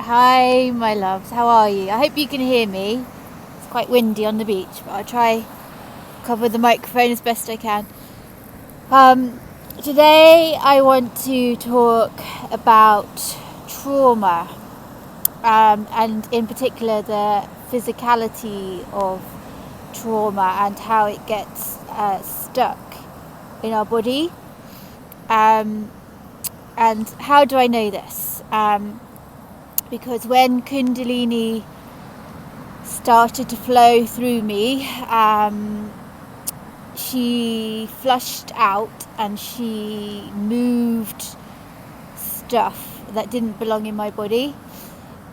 Hi, my loves. How are you? I hope you can hear me. It's quite windy on the beach, but I'll try cover the microphone as best I can. Today I want to talk about trauma, and in particular the physicality of trauma and how it gets stuck in our body. And how do I know this? Because when Kundalini started to flow through me, she flushed out and she moved stuff that didn't belong in my body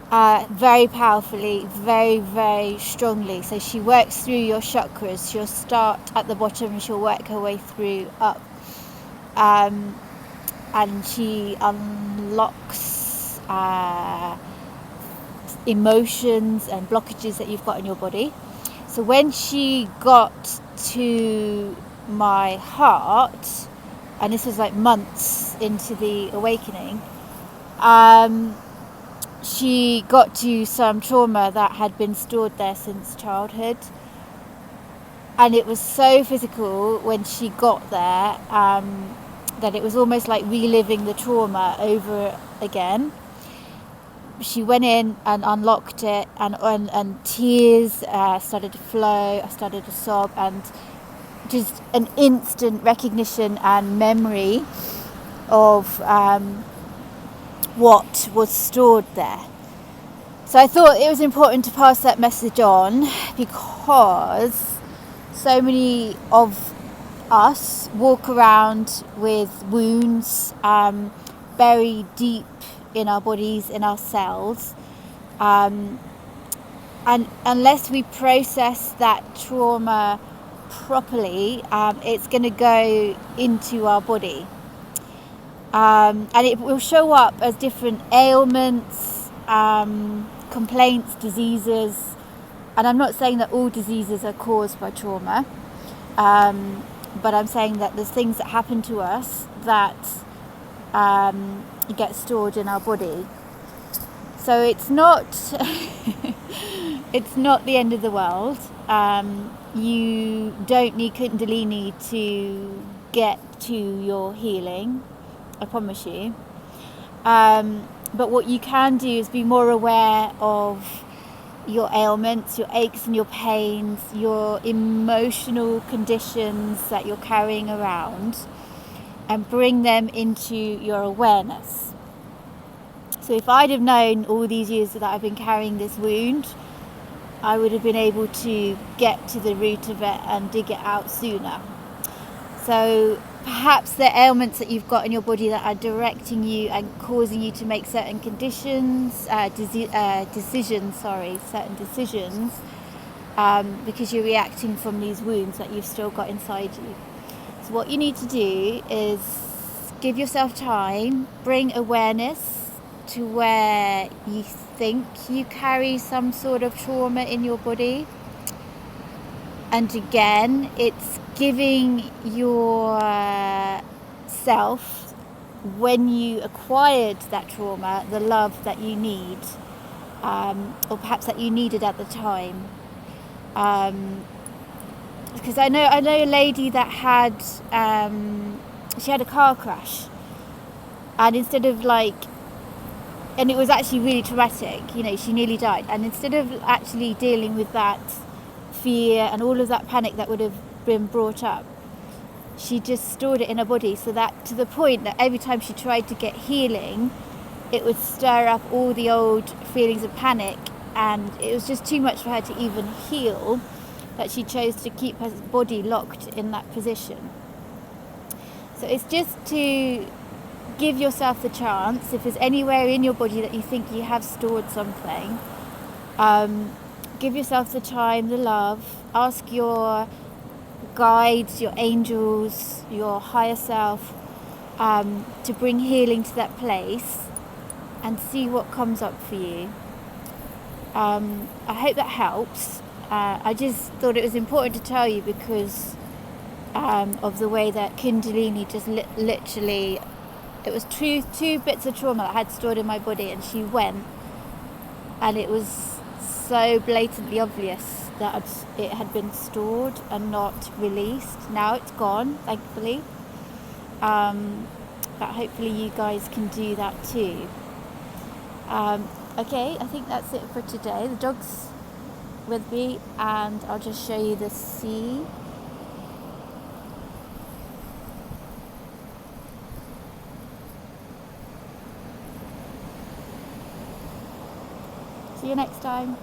very powerfully, very, very strongly. So she works through your chakras. She'll start at the bottom and she'll work her way through up. And she unlocks emotions and blockages that you've got in your body. So when she got to my heart, and this was like months into the awakening, she got to some trauma that had been stored there since childhood. And it was so physical when she got there that it was almost like reliving the trauma over again. She went in and unlocked it, and tears started to flow. I started to sob, and just an instant recognition and memory of what was stored there. So I thought it was important to pass that message on, because so many of us walk around with wounds buried deep in our bodies, in our cells, and unless we process that trauma properly, it's going to go into our body, and it will show up as different ailments, complaints, diseases. And I'm not saying that all diseases are caused by trauma, but I'm saying that there's things that happen to us that get stored in our body. So it's not it's not the end of the world. You don't need Kundalini to get to your healing, I promise you. But what you can do is be more aware of your ailments, your aches and your pains, your emotional conditions that you're carrying around, and bring them into your awareness. So if I'd have known all these years that I've been carrying this wound, I would have been able to get to the root of it and dig it out sooner. So perhaps the ailments that you've got in your body that are directing you and causing you to make certain decisions, because you're reacting from these wounds that you've still got inside you. So what you need to do is give yourself time, bring awareness to where you think you carry some sort of trauma in your body. And again, it's giving yourself, when you acquired that trauma, the love that you need, or perhaps that you needed at the time. Because I know a lady that had she had a car crash, and instead of and it was actually really traumatic, she nearly died, and instead of actually dealing with that fear and all of that panic that would have been brought up, she just stored it in her body, so that to the point that every time she tried to get healing, it would stir up all the old feelings of panic, and it was just too much for her to even heal, that she chose to keep her body locked in that position. So it's just to give yourself the chance, if there's anywhere in your body that you think you have stored something, give yourself the time, the love, ask your guides, your angels, your higher self, to bring healing to that place, and see what comes up for you. I hope that helps. I just thought it was important to tell you because of the way that Kundalini just literally, it was two bits of trauma that I had stored in my body, and she went and it was so blatantly obvious that it had been stored and not released. Now it's gone, thankfully. But hopefully you guys can do that too. Okay, I think that's it for today. The dog's with me, and I'll just show you the sea. See you next time.